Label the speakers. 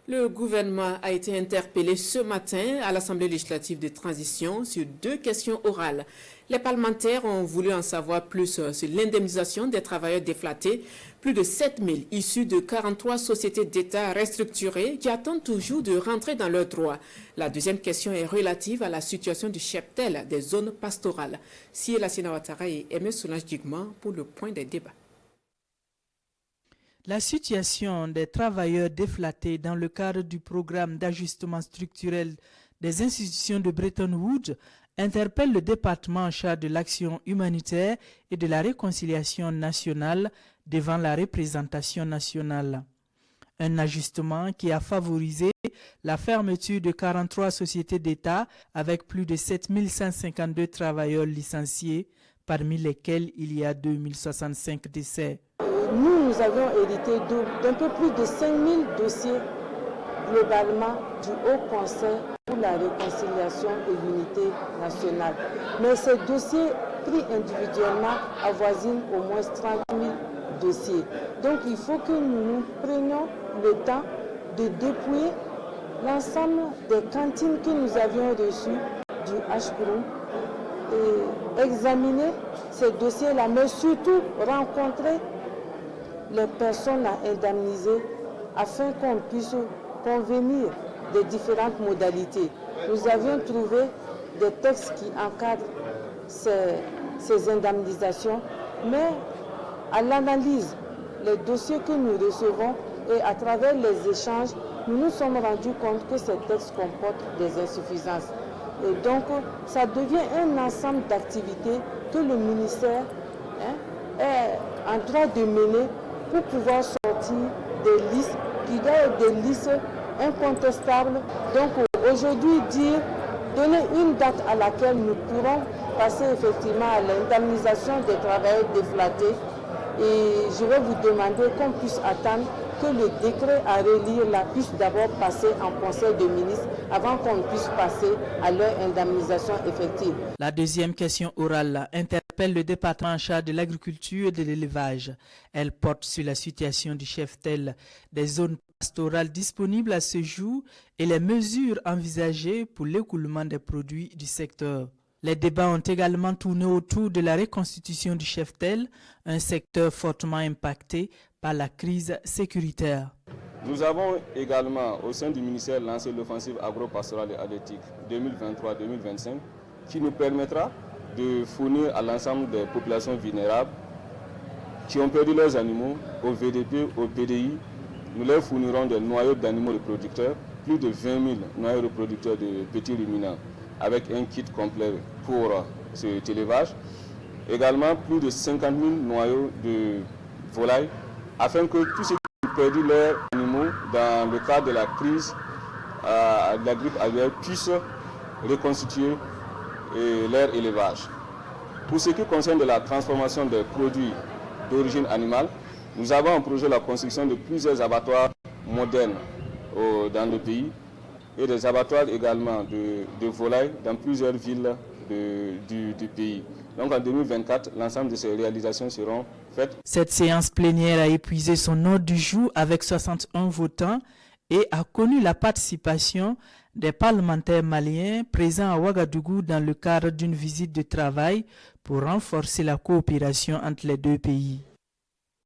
Speaker 1: Le gouvernement a été interpellé ce matin à l'Assemblée législative de transition sur 2 questions orales. Les parlementaires ont voulu en savoir plus sur l'indemnisation des travailleurs déflattés, plus de 7 000 issus de 43 sociétés d'État restructurées qui attendent toujours de rentrer dans leurs droits. La deuxième question est relative à la situation du cheptel des zones pastorales. Siela Sinawatara et Aimé Solange Digman pour le point des débats.
Speaker 2: La situation des travailleurs déflattés dans le cadre du programme d'ajustement structurel des institutions de Bretton Woods interpelle le département en charge de l'action humanitaire et de la réconciliation nationale devant la représentation nationale. Un ajustement qui a favorisé la fermeture de 43 sociétés d'État avec plus de 7 152 travailleurs licenciés, parmi lesquels il y a 2065 décès.
Speaker 3: Nous avions hérité d'un peu plus de 5000 dossiers globalement du Haut Conseil pour la réconciliation et l'unité nationale. Mais ces dossiers pris individuellement avoisinent au moins 30 000 dossiers. Donc il faut que nous prenions le temps de dépouiller l'ensemble des cantines que nous avions reçues du HCROUM et examiner ces dossiers-là, mais surtout rencontrer les personnes à indemniser afin qu'on puisse convenir des différentes modalités. Nous avions trouvé des textes qui encadrent ces indemnisations, mais à l'analyse, les dossiers que nous recevons et à travers les échanges, nous nous sommes rendus compte que ces textes comportent des insuffisances. Et donc, ça devient un ensemble d'activités que le ministère est en droit de mener pour pouvoir sortir des listes qui doivent être des listes incontestables. Donc aujourd'hui, donner une date à laquelle nous pourrons passer effectivement à l'indemnisation des travailleurs déflattés. Et je vais vous demander qu'on puisse attendre que le décret à relire là puisse d'abord passer en conseil de ministres avant qu'on puisse passer à leur indemnisation effective.
Speaker 2: La deuxième question orale interpelle le département en charge de l'agriculture et de l'élevage. Elle porte sur la situation du cheptel des zones pastorales disponibles à ce jour et les mesures envisagées pour l'écoulement des produits du secteur. Les débats ont également tourné autour de la reconstitution du cheptel, un secteur fortement impacté par la crise sécuritaire.
Speaker 4: Nous avons également au sein du ministère lancé l'offensive agro-pastorale et halieutique 2023-2025 qui nous permettra de fournir à l'ensemble des populations vulnérables qui ont perdu leurs animaux au VDP, au PDI. Nous leur fournirons des noyaux d'animaux reproducteurs, plus de 20 000 noyaux reproducteurs de petits ruminants avec un kit complet pour cet élevage. Également plus de 50 000 noyaux de volailles afin que tous ceux qui ont perdu leurs animaux dans le cadre de la crise de la grippe aviaire puissent reconstituer leur élevage. Pour ce qui concerne de la transformation des produits d'origine animale, nous avons en projet la construction de plusieurs abattoirs modernes dans le pays et des abattoirs également de volailles dans plusieurs villes du pays. Donc en 2024, l'ensemble de ces réalisations seront faites.
Speaker 2: Cette séance plénière a épuisé son ordre du jour avec 61 votants et a connu la participation des parlementaires maliens présents à Ouagadougou dans le cadre d'une visite de travail pour renforcer la coopération entre les deux pays.